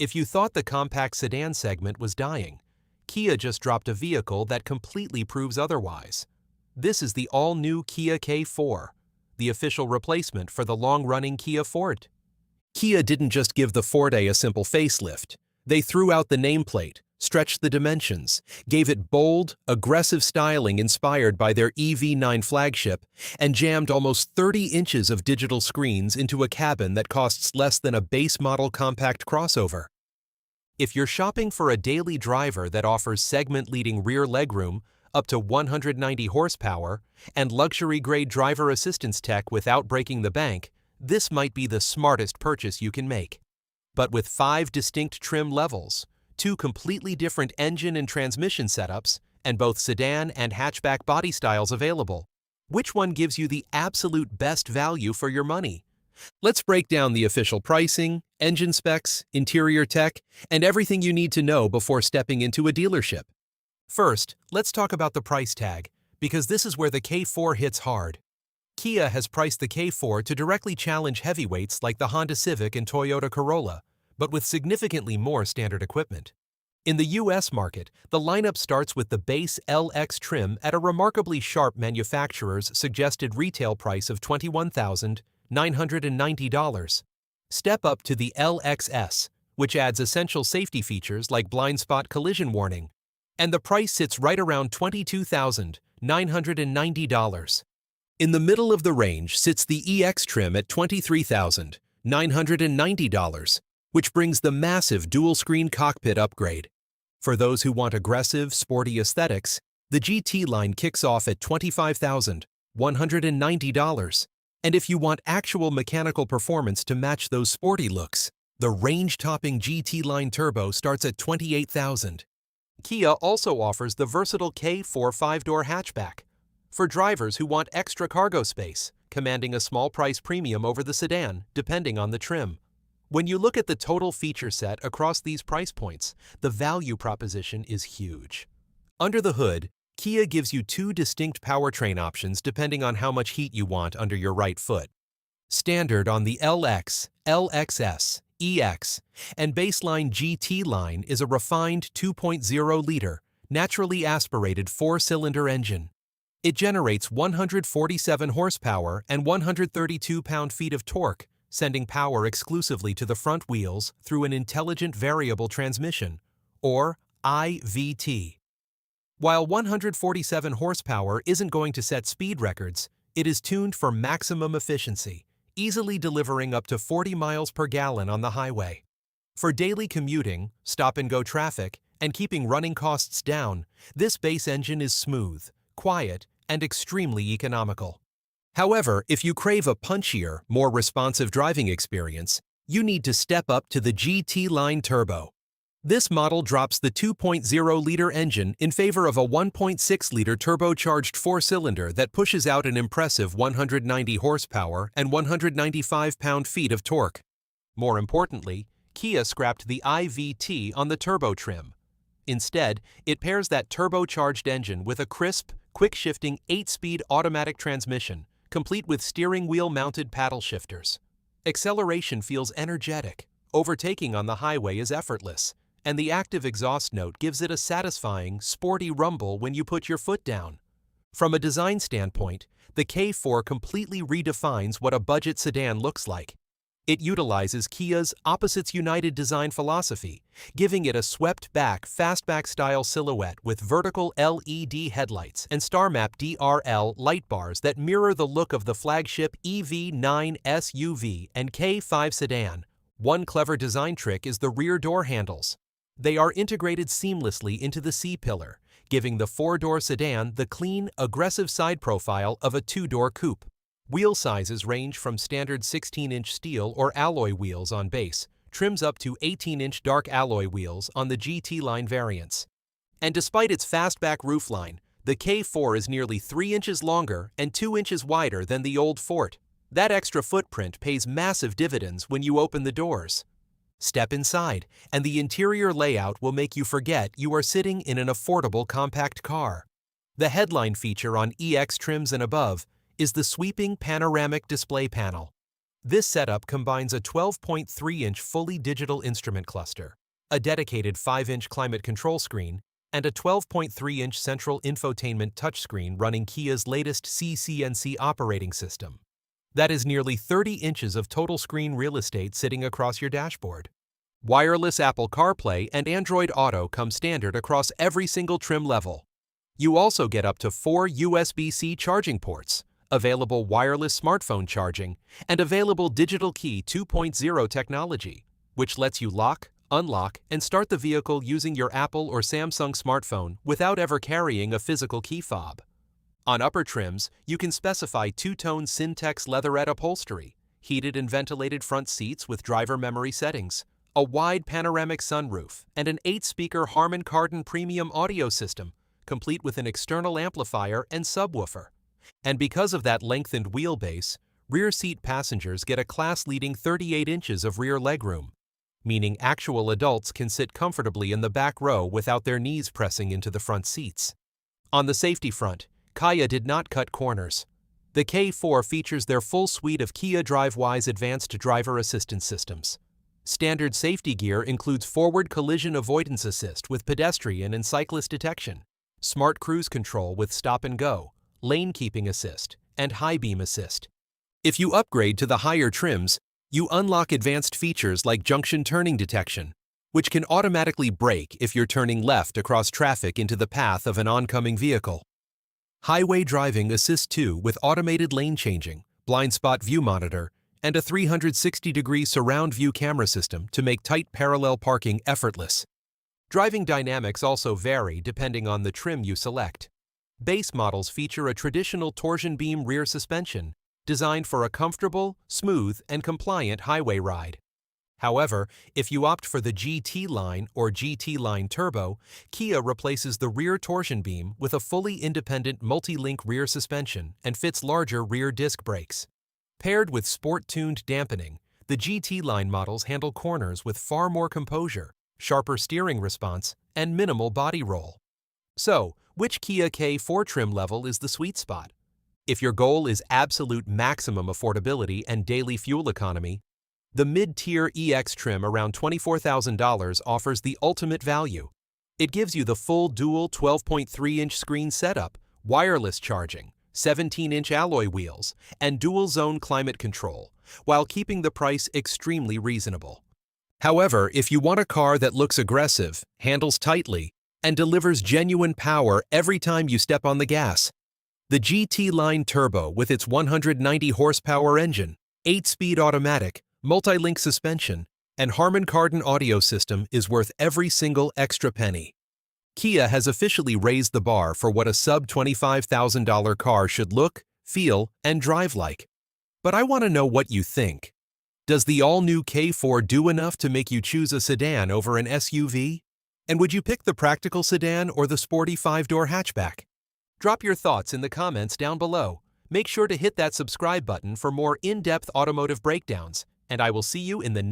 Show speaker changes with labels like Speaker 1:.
Speaker 1: If you thought the compact sedan segment was dying, Kia just dropped a vehicle that completely proves otherwise. This is the all-new Kia K4, the official replacement for the long-running Kia Forte. Kia didn't just give the Forte a simple facelift. They threw out the nameplate, stretched the dimensions, gave it bold, aggressive styling inspired by their EV9 flagship, and jammed almost 30 inches of digital screens into a cabin that costs less than a base-model compact crossover. If you're shopping for a daily driver that offers segment-leading rear legroom, up to 190 horsepower, and luxury-grade driver assistance tech without breaking the bank, this might be the smartest purchase you can make. But with 5 distinct trim levels, 2 completely different engine and transmission setups, and both sedan and hatchback body styles available, which one gives you the absolute best value for your money? Let's break down the official pricing, engine specs, interior tech, and everything you need to know before stepping into a dealership. First, let's talk about the price tag, because this is where the K4 hits hard. Kia has priced the K4 to directly challenge heavyweights like the Honda Civic and Toyota Corolla, but with significantly more standard equipment. In the US market, the lineup starts with the base LX trim at a remarkably sharp manufacturer's suggested retail price of $21,990. Step up to the LXS, which adds essential safety features like blind spot collision warning, and the price sits right around $22,990. In the middle of the range sits the EX trim at $23,990, which brings the massive dual-screen cockpit upgrade. For those who want aggressive, sporty aesthetics, the GT line kicks off at $25,190. And if you want actual mechanical performance to match those sporty looks, the range-topping GT line turbo starts at $28,000. Kia also offers the versatile K4 5-door hatchback for drivers who want extra cargo space, commanding a small price premium over the sedan, depending on the trim. When you look at the total feature set across these price points, the value proposition is huge. Under the hood, Kia gives you 2 distinct powertrain options depending on how much heat you want under your right foot. Standard on the LX, LXS, EX, and baseline GT line is a refined 2.0-liter, naturally aspirated 4-cylinder engine. It generates 147 horsepower and 132 pound-feet of torque, sending power exclusively to the front wheels through an intelligent variable transmission, or IVT. While 147 horsepower isn't going to set speed records, it is tuned for maximum efficiency, easily delivering up to 40 miles per gallon on the highway. For daily commuting, stop-and-go traffic, and keeping running costs down, this base engine is smooth, quiet, and extremely economical. However, if you crave a punchier, more responsive driving experience, you need to step up to the GT Line Turbo. This model drops the 2.0-liter engine in favor of a 1.6-liter turbocharged 4-cylinder that pushes out an impressive 190 horsepower and 195 pound-feet of torque. More importantly, Kia scrapped the IVT on the turbo trim. Instead, it pairs that turbocharged engine with a crisp, quick-shifting 8-speed automatic transmission, complete with steering wheel-mounted paddle shifters. Acceleration feels energetic, overtaking on the highway is effortless, and the active exhaust note gives it a satisfying, sporty rumble when you put your foot down. From a design standpoint, the K4 completely redefines what a budget sedan looks like. It utilizes Kia's Opposites United design philosophy, giving it a swept-back, fastback-style silhouette with vertical LED headlights and StarMap DRL light bars that mirror the look of the flagship EV9 SUV and K5 sedan. One clever design trick is the rear door handles. They are integrated seamlessly into the C-pillar, giving the 4-door sedan the clean, aggressive side profile of a 2-door coupe. Wheel sizes range from standard 16-inch steel or alloy wheels on base, trims up to 18-inch dark alloy wheels on the GT line variants. And despite its fastback roofline, the K4 is nearly 3 inches longer and 2 inches wider than the old Forte. That extra footprint pays massive dividends when you open the doors. Step inside, and the interior layout will make you forget you are sitting in an affordable compact car. The headline feature on EX trims and above is the sweeping panoramic display panel. This setup combines a 12.3-inch fully digital instrument cluster, a dedicated 5-inch climate control screen, and a 12.3-inch central infotainment touchscreen running Kia's latest CCNC operating system. That is nearly 30 inches of total screen real estate sitting across your dashboard. Wireless Apple CarPlay and Android Auto come standard across every single trim level. You also get up to 4 USB-C charging ports, available wireless smartphone charging, and available Digital Key 2.0 technology, which lets you lock, unlock, and start the vehicle using your Apple or Samsung smartphone without ever carrying a physical key fob. On upper trims, you can specify two-tone Syntex leatherette upholstery, heated and ventilated front seats with driver memory settings, a wide panoramic sunroof, and an 8-speaker Harman Kardon premium audio system, complete with an external amplifier and subwoofer. And because of that lengthened wheelbase, rear seat passengers get a class-leading 38 inches of rear legroom, meaning actual adults can sit comfortably in the back row without their knees pressing into the front seats. On the safety front, Kia did not cut corners. The K4 features their full suite of Kia DriveWise advanced driver assistance systems. Standard safety gear includes forward collision avoidance assist with pedestrian and cyclist detection, smart cruise control with stop and go, lane keeping assist, and high beam assist. If you upgrade to the higher trims, you unlock advanced features like junction turning detection, which can automatically brake if you're turning left across traffic into the path of an oncoming vehicle. Highway driving assist 2 with automated lane changing, blind spot view monitor, and a 360-degree surround view camera system to make tight parallel parking effortless. Driving dynamics also vary depending on the trim you select. Base models feature a traditional torsion beam rear suspension, designed for a comfortable, smooth, and compliant highway ride. However, if you opt for the GT Line or GT Line Turbo, Kia replaces the rear torsion beam with a fully independent multi-link rear suspension and fits larger rear disc brakes. Paired with sport-tuned dampening, the GT Line models handle corners with far more composure, sharper steering response, and minimal body roll. So, which Kia K4 trim level is the sweet spot? If your goal is absolute maximum affordability and daily fuel economy, the mid-tier EX trim around $24,000 offers the ultimate value. It gives you the full dual 12.3-inch screen setup, wireless charging, 17-inch alloy wheels, and dual-zone climate control, while keeping the price extremely reasonable. However, if you want a car that looks aggressive, handles tightly, and delivers genuine power every time you step on the gas, the GT Line Turbo with its 190 horsepower engine, 8-speed automatic, multi-link suspension, and Harman Kardon audio system is worth every single extra penny. Kia has officially raised the bar for what a sub-$25,000 car should look, feel, and drive like. But I want to know what you think. Does the all-new K4 do enough to make you choose a sedan over an SUV? And would you pick the practical sedan or the sporty 5-door hatchback? Drop your thoughts in the comments down below. Make sure to hit that subscribe button for more in-depth automotive breakdowns, and I will see you in the next